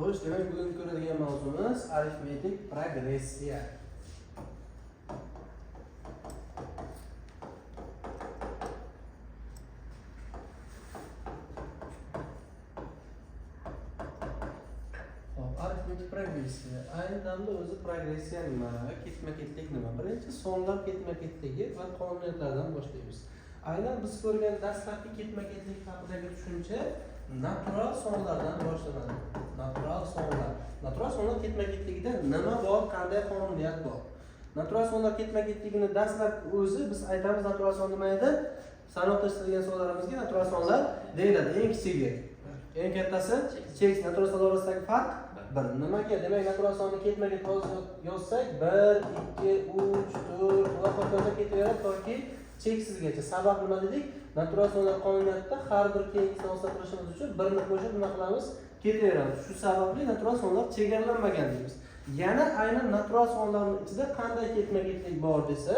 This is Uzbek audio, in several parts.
Xo'sh, demak bugun ko'radigan mavzuimiz arifmetik progressiya. Arifmetik progressiya. Ayni damda o'zi progressiya nima, ketma-ketlik nima? Birinchi sonlar ketma-ketligi va qonuniyatlardan boshlaymiz. Aynan biz ko'rgan dastlabki ketma-ketlik haqidagi tushuncha natural sonlardan boshlanadi. Natural sonlar ketma-ketligida nima bor, qanday qonuniyat bor? Natural sonlar ketma-ketligini dastlab o'zi biz aytamiz natural son nima edi? Sanoqlashtirilgan sonlarimizga natural sonlar deyiladi. Eng kichigi, eng kattasi cheksiz. Natural sonlar orasidagi farq bir. Nimaga? Demak, natural sonni ketma-ket yozsak 1, 2, 3, 4 va hokazo ketaveradi toki cheksizgacha. Sabab nima dedik? Natural sonlar qonuniyatida har bir keyingisini o'zgartirishimiz uchun birni qo'shib nima qilamiz? Ketaveramiz. Shu sababli natural sonlar chegaralanmagan deymiz. Yana aynan natural sonlarning ichida qanday ketma-ketlik bor desa,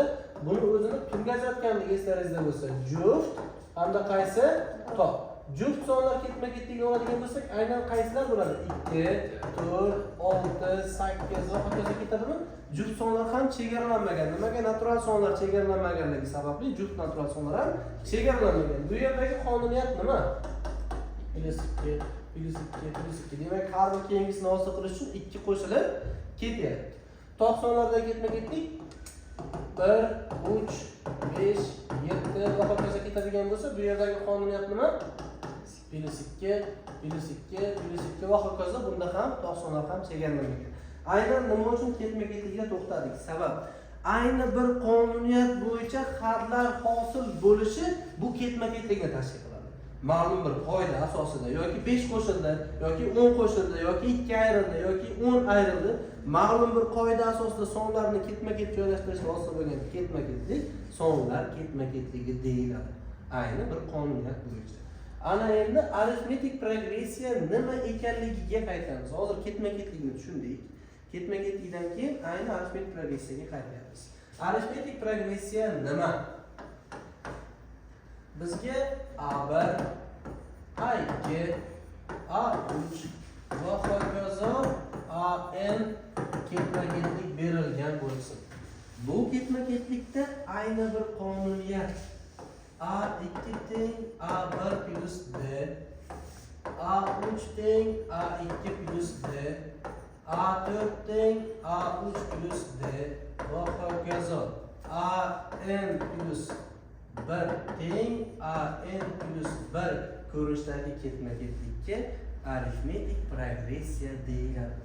buni o'zini turga ajratganlik eslaringizda bo'lsa, juft hamda qaysi? Top. Juft sonlar ketma-ketligini oladigan bo'lsak, aynan qaysilar bo'ladi? 2, 4, 6, 8 va hokazo ketadimi? Juft sonlar ham chegaralanmagan. Nimaga? Natural sonlar chegaralanmaganligi sababli juft natural sonlar ham chegaralanmagan. Bu yerdagi qonuniyat nima? +2, +2. Demak, har bir keyingisini hosil qilish uchun 2 qo'shilib ketyapti. Top sonlarda ketma-ketlik 1, 3, 5, 7 va hokazo ketadigan bo'lsa, bu yerdagi qonuniyat nima? +2 va hokazo. Bunda ham top sonlar ham chegaralanmagan. Aynan nima uchun ketma-ketlikka to'xtadik? Sabab ayni bir qonuniyat bo'yicha xatlar hosil bo'lishi bu ketma-ketlikni tashkil qiladi. Ma'lum bir qoida asosida yoki 5 qo'shildi, yoki 10 qo'shildi, yoki 2 ayrildi, yoki 10 ayrildi, ma'lum bir qoida asosida sonlarni ketma-ket joylashtirishga hosil bo'lgan ketma-ketlik sonlar ketma-ketligi deyiladi. Ayni bir qonuniyat bo'yicha. Ana endi arifmetik progressiya nima ekanligiga qaytamiz. Hozir ketma-ketlikni tushundik. Ketma-ketlikdan keyin ayni arifmetik progressiyaga qaytamiz. Arifmetik progressiya nima? Bizga A1, A2, A3 va hokazo AN ketma-ketlik berilgan bo'lsin. Bu ketma-ketlikda ayni bir qonuniyat A2 teng A1 plus D, A3 teng A2 plus D, A4 teng A3 plus D va hokazo AN plus 1 teng AN plus 1 ko'rinishdagi ketma-ketlikka arifmetik progressiya deyiladi.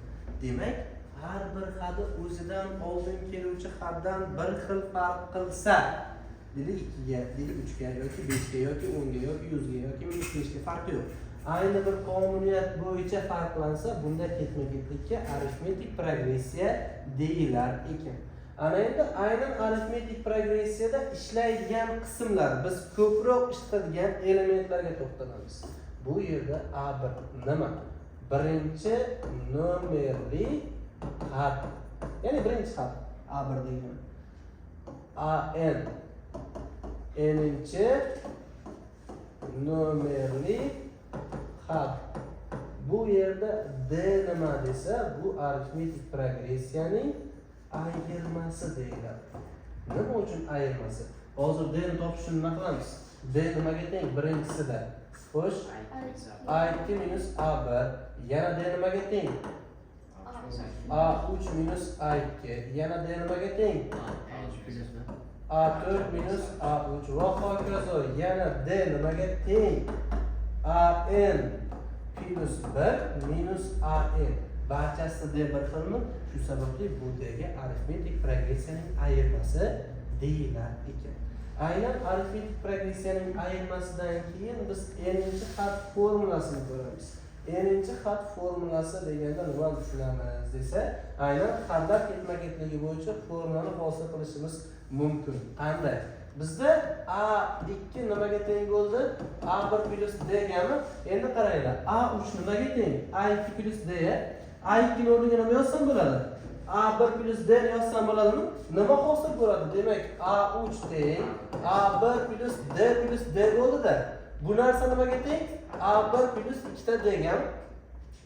Demak, har bir xadi o'zidan oldin keluvchi xatdan bir xil farq qilsa, dili 2 ga, dili 3 ga yoki 5 ga yoki 10 ga yoki 100 ga yoki 5 ga farqi yo'q. Ayni bir qonuniyat bo'yicha farqlansa, bunda ketma-ketlikka arifmetik progressiya deyilar ekan. Ana endi aynan arifmetik progressiyada ishlaydigan qismlar, biz ko'proq ishlatadigan elementlarga to'xtalamiz. Bu yerda A1 nima? Birinchi nomerli xat. Ya'ni birinchi xat A1 deyman. AN n'inchi nomerli xat. Bu yerda D nima desa, bu arifmetik progressiyaning ayirmasi deyiladi. Nima uchun ayirmasi? Hozir D ni topishni nima qilamiz? D nimaga teng? Birinchisida. Xo'sh, A2 minus A1. Yana D nimaga teng? A3 minus A2. Yana D nimaga teng? A4 minus A3 va hokazo. Yana D nimaga teng? AN plus 1 minus AN. Barchasi D bir xilmi? Shu sababli bu D'ga arifmetik progressiyaning ayirmasi deyilar ekan. Aynan arifmetik progressiyaning ayirmasidan keyin biz n'inchi xat formulasini ko'ramiz. N'inchi xat formulasi deganda nima tushunamiz desa, aynan xatlar ketma-ketligi bo'yicha formulani hosil qilishimiz mumkin. Qanday? Bizda A2 nimaga teng bo'ldi? A1 plus D gami. Endi qaranglar, A3 nimaga teng? A2 plus D ya. A2 ni o'rniga nima yozsam bo'ladi? A1 plus D yozsam bo'ladimi? Nima hosil bo'ladi? Demak, A3 teng A1 plus D bo'ldi-da. Bu narsa nimaga teng? A1 plus 2 ta D gam.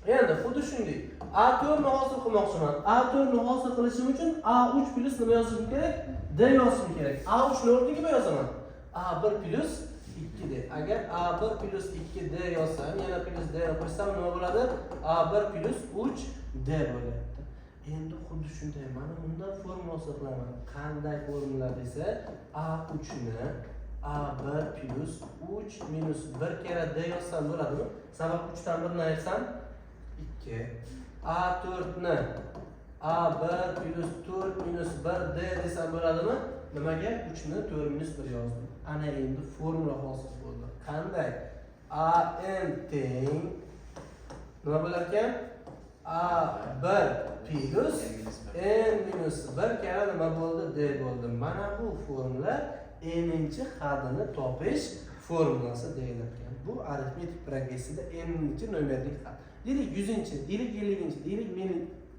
Endi xuddi shunday A4 ni hosil qilmoqchiman. A4 ni hosil qilishim uchun A3 plus nima yozishim kerak? D yozishim kerak. A3 ni o'rniga nima yozaman? A1 plus 2D. Agar A1 plus 2D yozsam, yana plus D qo'shsam nima bo'ladi? A1 plus 3D bo'lyapti. Endi xuddi shunday mana bundan formula hisoblaman. Qanday formula desa, A3 ni A1 plus 3 minus 1 kere D yozsam bo'ladimi? Sabab 3 dan 1 ni ayırsam 2. A4 ni A1 plus 4 minus 1 D desam bo'ladimi? Nimaga? 3 ni 4 minus 1 yozdim. Ana endi formula hosil bo'ldi. Qanday? AN teng nima bo'lar ekan? A1 plus N minus 1 kere nima bo'ldi? D bo'ldi. Mana bu formula n'inchi hadini topish formulasi deyilar ekan. Bu arifmetik progressida n'inchi nomerlik had. Deylik 100-chi, deylik 50-chi, deylik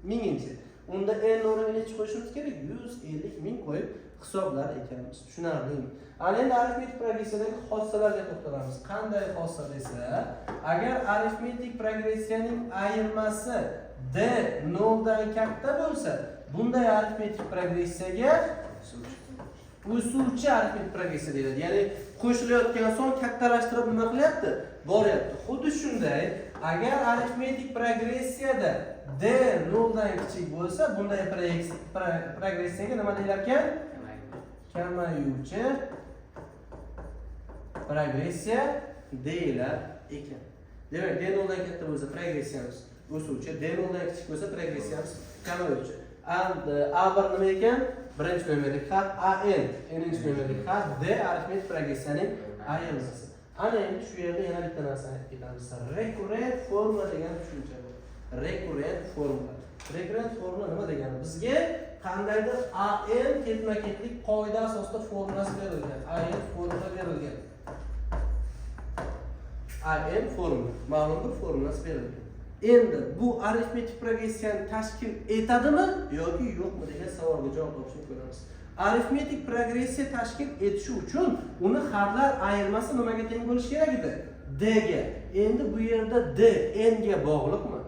1000-chi. Unda n o'rniga necha qo'yishimiz kerak? 150 ming qo'yib hisoblar ekanmiz. Tushunarlimi? Ana endi arifmetik progressiyadagi xossalarga to'xtalamiz. Qanday xossa desa, agar arifmetik progressiyaning ayirmasi d 0 dan katta bo'lsa, bunday arifmetik progressiyaga o'suvchi arifmetik progressiya deyiladi. Ya'ni qo'shilayotgan son kattalashtirib nima qilyapti? Boryapti. Xuddi shunday, agar arifmetik progressiyada d 0 dan kichik bo'lsa, bunday progressiyaga nima deyilar ekan? Kamayuvchi progressiya deyilar ekan. Demak, d 0 dan katta bo'lsa progressiyamiz o'suvchi, d 0 dan kichik bo'lsa progressiyamiz kamayuvchi. A1 nima ekan? Birinchi nomerlik had, AN n'inchi nomerlik had, D arifmetik progressiyaning ayirmasi. Ana endi shu yerda yana bitta narsani aytib ketamiz. Recurrent formula degan tushuncha bor. Recurrent formula. Recurrent formula nima degani? Bizga qandaydir AN ketma-ketlik qoida asosida formulasi berilgan. AN formula berilgan. AN formula, ma'lum bir formulasi berilgan. Endi bu arifmetik progressiyani tashkil etadimi yoki yo'qmi degan savolga javob topishni ko'ramiz. Arifmetik progressiya tashkil etishi uchun uni hadlar ayirmasi nimaga teng bo'lishi kerak edi? D ga. Endi bu yerda D n ga bog'liqmi?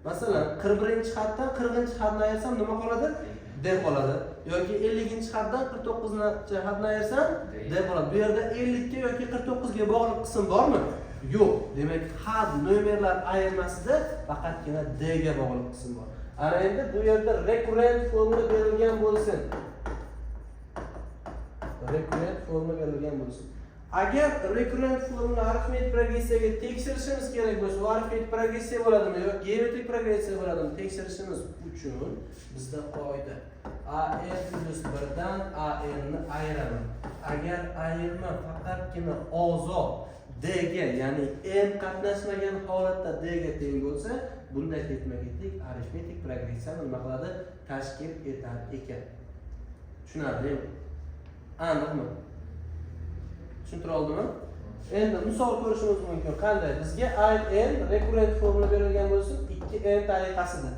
Masalan, 41-haddan 40-hadni ayirsam nima qoladi? D qoladi. Yoki 50-haddan 49-hadni ayirsam D qoladi. Bu yerda 50 ga yoki 49 ga bog'liq qism bormi? Yo'q. Demak, had nomerlar ayirmasida faqatgina D ga bog'liq qism bor. Ana endi bu yerda recurrent formula berilgan bo'lsin. Recurrent formula berilgan bo'lsin. Agar recurrent formula arifmetik progressiyaga tekshirishimiz kerak bo'lsa, u arifmetik progressiya bo'ladimi yoki geometrik progressiya bo'ladimi tekshirishimiz uchun bizda qoida AN plus 1 dan AN ni ayiraman. Agar ayirma faqatgina ozod D ga, ya'ni n qatnashmagan holatda D ga teng bo'lsa, bunday ketma-ketlik arifmetik progressiyani nima qiladi? Tashkil etar ekan. Tushunarlimi? Aniqmi? Tushuntira oldimmi? Endi misol ko'rishimiz mumkin. Qanday? Bizga n recurrent formula berilgan bo'lsin, 2n tariqasida.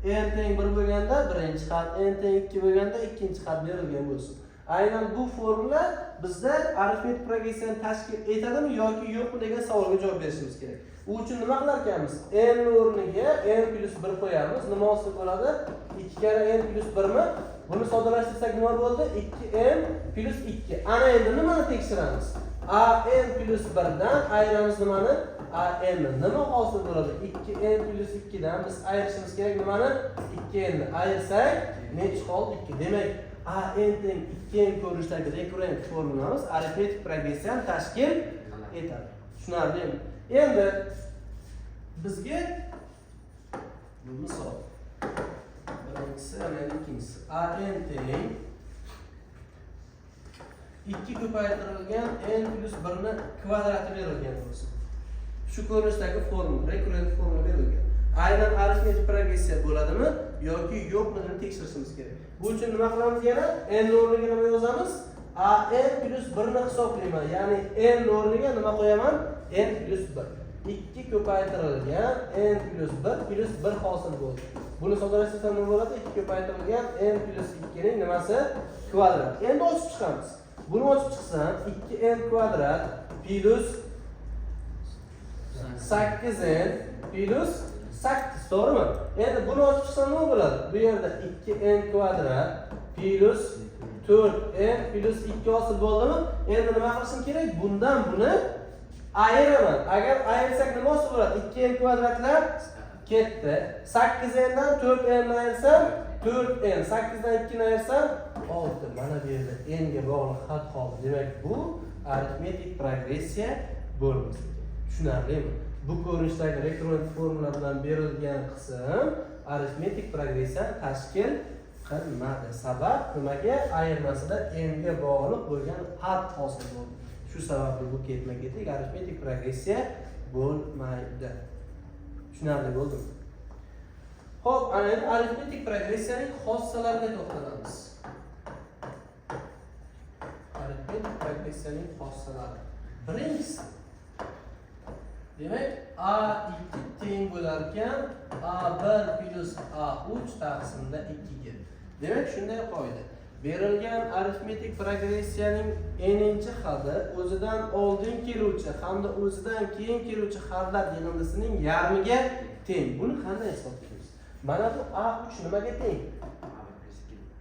N teng 1 bo'lganda birinchi had, n teng 2 bo'lganda ikkinchi had berilgan bo'lsin. Aynan bu formula bizda arifmetik progressiyani tashkil etadimi yoki yo'qmi degan savolga javob berishimiz kerak. U uchun nima qilar ekanmiz? N o'rniga n plus 1 qo'yamiz. Nima hosil bo'ladi? 2 kere n plus 1 mi? Buni soddalashtirsak nima bo'ldi? 2n plus 2. Ana endi nimani tekshiramiz? AN plus 1 dan ayiramiz nimani? AN ni. Nima hosil bo'ladi? 2n plus 2 dan biz ayirishimiz kerak nimani? 2n ni. Ayirsak nechi qoldi? 2. Demak, AN teng 2n ko'rinishdagi recurrent formulamiz arifmetik progressiyani tashkil etadi. Tushunarlimi? Endi bizga bu misol birinchisi va ikkinchisi AN teng 2 ko'paytirilgan n plus 1 ni kvadrati berilgan bo'lsa, shu ko'rinishdagi formula, recurrent formula berilgan. Aynan arifmetik progressiya bo'ladimi yoki yo'qmi deb tekshirishimiz kerak. Bu uchun nima qilamiz yana? N o'rniga nima yozamiz? AN plus 1 ni hisoblayman. Ya'ni n o'rniga nima qo'yaman? N plus 1. 2 ko'paytirilgan n plus 1 hosil bo'ldi. Buni soddalashtirsam nima bo'ladi? 2 ko'paytirilgan n plus 2 ning nimasi? Kvadrat. Endi ochib chiqamiz. Buni ochib chiqsam 2n kvadrat plus 8n plus 8, to'g'rimi? Endi buni ochib chiqsam nima bo'ladi? Bu yerda 2n kvadrat plus 4n plus 2 hosil bo'ldimi? Endi nima qilishim kerak? Bundan buni ayiraman. Agar ayirsak nima hosil bo'ladi? 2n kvadratlar ketdi. 8n dan 4n ni ayirsam 4n, 8 dan 2 ni ayirsam 6. Mana bu yerda n ga bog'liq xat qoldi. Demak, bu arifmetik progressiya bo'lmasa. Tushunarlimi? Bu ko'rinishdagi rekurrent formula bilan berilgan qism arifmetik progressiyani tashkil qilmadi. Sabab nimaga? Ayirmasida n ga bog'liq bo'lgan xat hosil bo'ldi. Shu sababli bu ketma-ketlik arifmetik progressiya bo'lmaydi. Tushunarli bo'ldimi? Xo'p, ana endi arifmetik progressiyaning xossalariga to'xtalamiz. Arifmetik progressiyaning xossalari. Birinchisi, demak, A2 teng bo'lar ekan A1 plus A3 taqsimda 2 ga. Demak, shunday qoida. Berilgan arifmetik progressiyaning n'inchi hadi o'zidan oldin keluvchi hamda o'zidan keyin keluvchi hadlar yig'indisining yarmiga teng. Buni qanday isbotlaymiz? Mana bu A3 nimaga teng?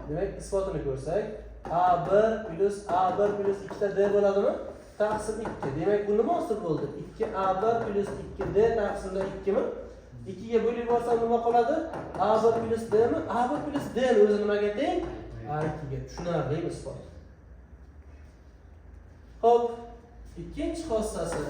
Demak, isbotini ko'rsak, A1 plus 2 da D bo'ladimi? Taqsim 2. Demak, bu nima hosil bo'ldi? 2A1 plus 2D taqsimda 2 mi? 2 ga bo'lib yuborsam nima qoladi? A1 plus D mi? A1 plus D ni o'zi nimaga teng? A2 ga. Tushunarli isbot. Xo'p, ikkinchi xossasi.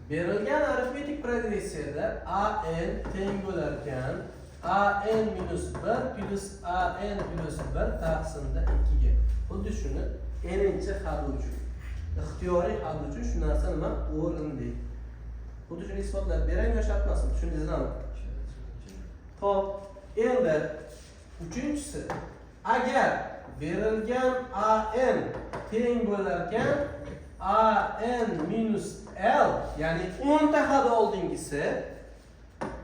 Berilgan arifmetik progressiyada AN teng bo'lar ekan AN minus 1 plus AN plus 1 taqsimda 2 ga. Xuddi shuni n'inchi hal uchun, ixtiyoriy hal uchun shu narsa nima? O'rinli. Xuddi shuni isbotlab beray yo shartmasmi? Tushundingizmi? Xo'p, endi uchinchisi, agar berilgan AN teng bo'lar ekan AN minus L, ya'ni 10 ta hadi oldingisi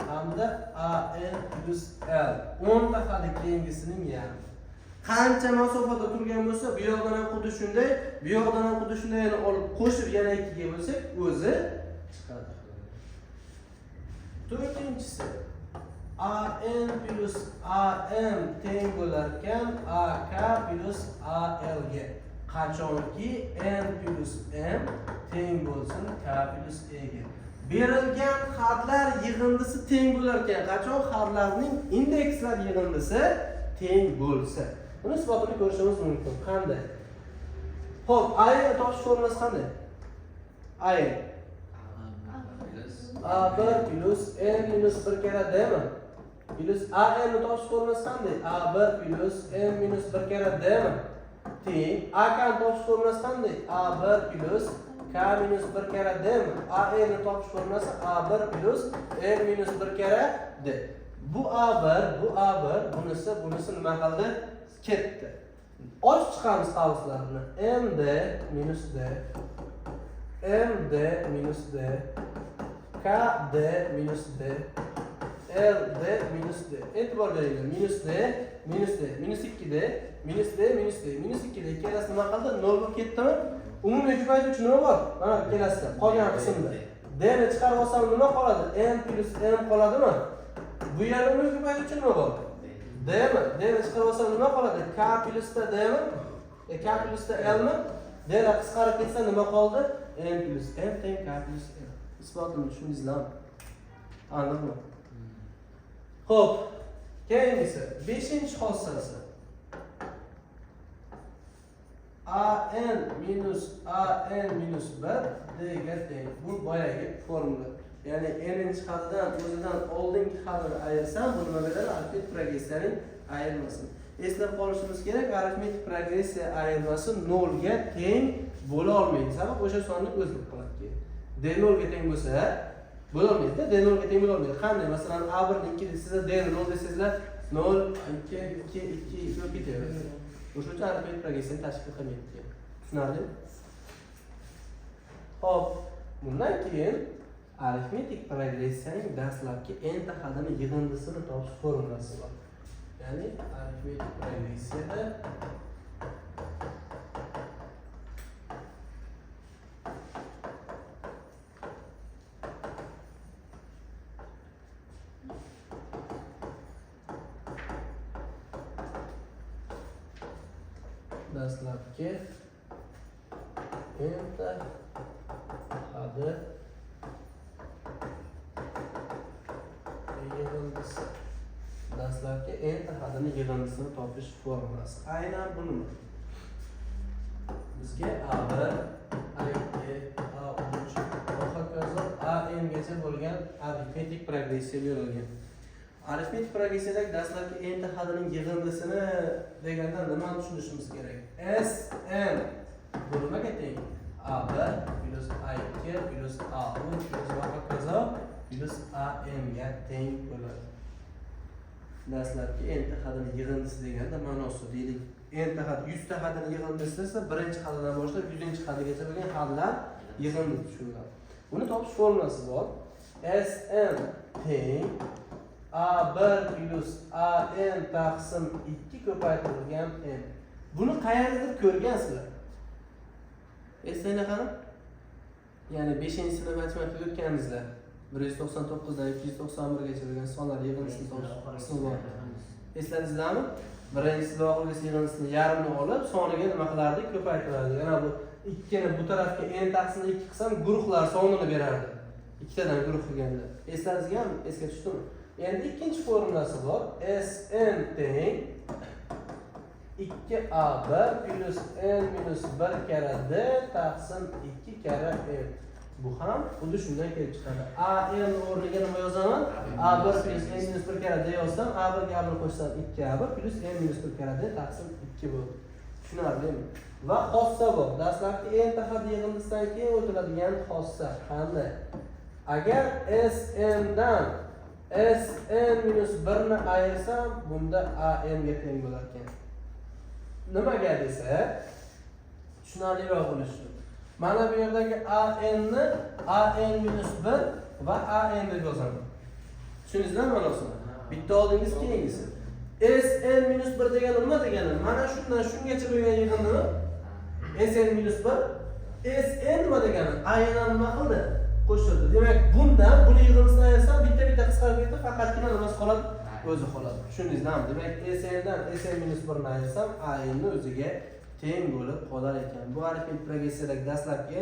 hamda AN plus L 10 ta hadi keyingisining yarmi. Qancha masofada turgan bo'lsa, bu yoqdan ham xuddi shunday, bu yoqdan ham xuddi shunday yana olib qo'shib yana 2 ga bo'lsak, o'zi chiqadi. To'rtinchisi, AN plus AM teng bo'lar ekan AK plus AL ga. Qachonki n plus m teng bo'lsin k plus e ga. Berilgan hadlar yig'indisi teng bo'lar ekan, qachon hadlarning indekslar yig'indisi teng bo'lsa. Buni isbotini ko'rishimiz mumkin. Qanday? Xo'p, A topish formulasi qanday? A1 plus n minus 1 kara d mi? Plus AN ni topish formulasi qanday? A1 plus n minus 1 kara d mi? Teng AK ni topish formulasi qanday? A1 plus k minus 1 kara d mi? AN ni topish formulasi A1 plus n minus 1 kara d. Bu A1, bunisi nima qildi? Ketdi. Ochib chiqamiz qavslarni. MD minus D, MD minus D, KD minus D, LD minus D. E'tibor beringlar. Minus D, minus D, minus 2D, minus D, minus D, minus 2D. Ikkalasi nima qildi? 0 bo'lib ketdimi? Umumiy ko'paytiruvchi nima bor? Mana ikkalasida qolgan qismda. D ni chiqarib olsam nima qoladi? N plus M qoladimi? Bu yerda umumiy ko'paytiruvchi nima bor? D mi? D ni chiqarib olsam nima qoladi? K plus da D mi? K plus da L mi? D ni qisqarib ketsa nima qoldi? N plus M teng K plus L. Isbotini tushundingizmi? Aniqmi? Xo'p, keyingisi 5-xossasi. AN minus 1 D ga teng. Bu boyagi formula. Ya'ni n'inchi hadidan o'zidan oldingi hadini ayirsam, bu nima beradi? Arifmetik progressiyaning ayirmasi. Eslab qolishimiz kerak, arifmetik progressiya ayirmasi 0 ga teng bo'la olmaydi. Sabab o'sha sonni o'zgarib qoladi. D 0 ga teng bo'lsa, bo'la olmaydi. D 0 ga teng bo'la olmaydi. Qanday? Masalan, A1 ni 2 desizlar, D ni 0 desizlar, 0 2 bo'lib ketaveradi. O'sha uchun arifmetik progressiyani tashkil qilmaydi. Tushunarlimi? Xo'p, bundan keyin arifmetik progressiyaning dastlabki n ta hadini yig'indisini topish formulasi bor. Ya'ni arifmetik progressiyada dastlabki enta hadi yig'indisi. Dastlabki enta hadini yig'indisini topish formulasi. Aynan buni bizga A1, A2, A3 va hokazo AN gacha bo'lgan arifmetik progressiya berilgan. Arifmetik progressiyadagi dastlabki enta hadining yig'indisini deganda nimani tushunishimiz kerak? Sn bu nimaga teng? A1 plus A2 plus A3 plus va hokazo plus AM ga teng bo'ladi. Dastlabki enta hadini yig'indisi deganda ma'nosi deylik. Enta had 100 ta hadini yig'indisi esa birinchi hadidan boshlab 100-chi hadigacha bo'lgan hadlar yig'indisi tushuniladi. Buni topish formulasi bor. Sn teng A1 plus AN taqsim 2 ko'paytirilgan n. Buni qayerdadir ko'rgansizlar? Esinglar qani? Ya'ni 5-sinf matematika o'tganingizda 199 dan 291 gacha bo'lgan sonlar yig'indisini topish qismi bor. Esladingizlarmi? Birinchisi va oxirgisi yig'indisini yarmini olib, soniga nima qilardik? Ko'paytirardik. Yana bu ikkini bu tarafga n taqsim 2 qilsam, guruhlar sonini berardi. Ikkitadan guruh qilganda. Esladingizmi? Esga tushdimi? Endi ikkinchi formulasi bor. Sn teng 2A1 plus n minus 1 kara d taqsim 2 kara n. Bu ham xuddi shundan kelib chiqadi. AN o'rniga nima yozaman? A1 plus n minus 1 kara d yozsam, A1 ga A1 qo'shsam 2A1 plus n minus 1 kara d taqsim 2 bo'ldi. Tushunarlimi? Va xossa bor. Dastlabki enta had yig'indisidan keyin o'tiladigan xossa qanday? Agar Sn dan Sn minus 1 ni ayirsam, bunda AN ga teng bo'lar ekan. Nimaga desa, tushunarliroq bo'lishi uchun. Mana bu yerdagi AN ni AN minus 1 va AN deb yozaman. Tushundingizmi ma'nosini? Bitta oldingiz keyingisi. Sn minus 1 degani nima degani? Mana shundan shungacha bo'lgan yig'indini Sn minus 1 Sn nima degani? AN nima qildi? Qo'shildi. Demak, bundan buni yig'indisidan ayirsam bitta qisqarib ketdi, faqatgina nimasi qoladi? O'zi qoladi. Tushundingizmi? Demak, Sn dan Sn minus 1 ni ayirsam AN ni o'ziga teng bo'lib qolar ekan. Bu arifmetik progressiyadagi dastlabki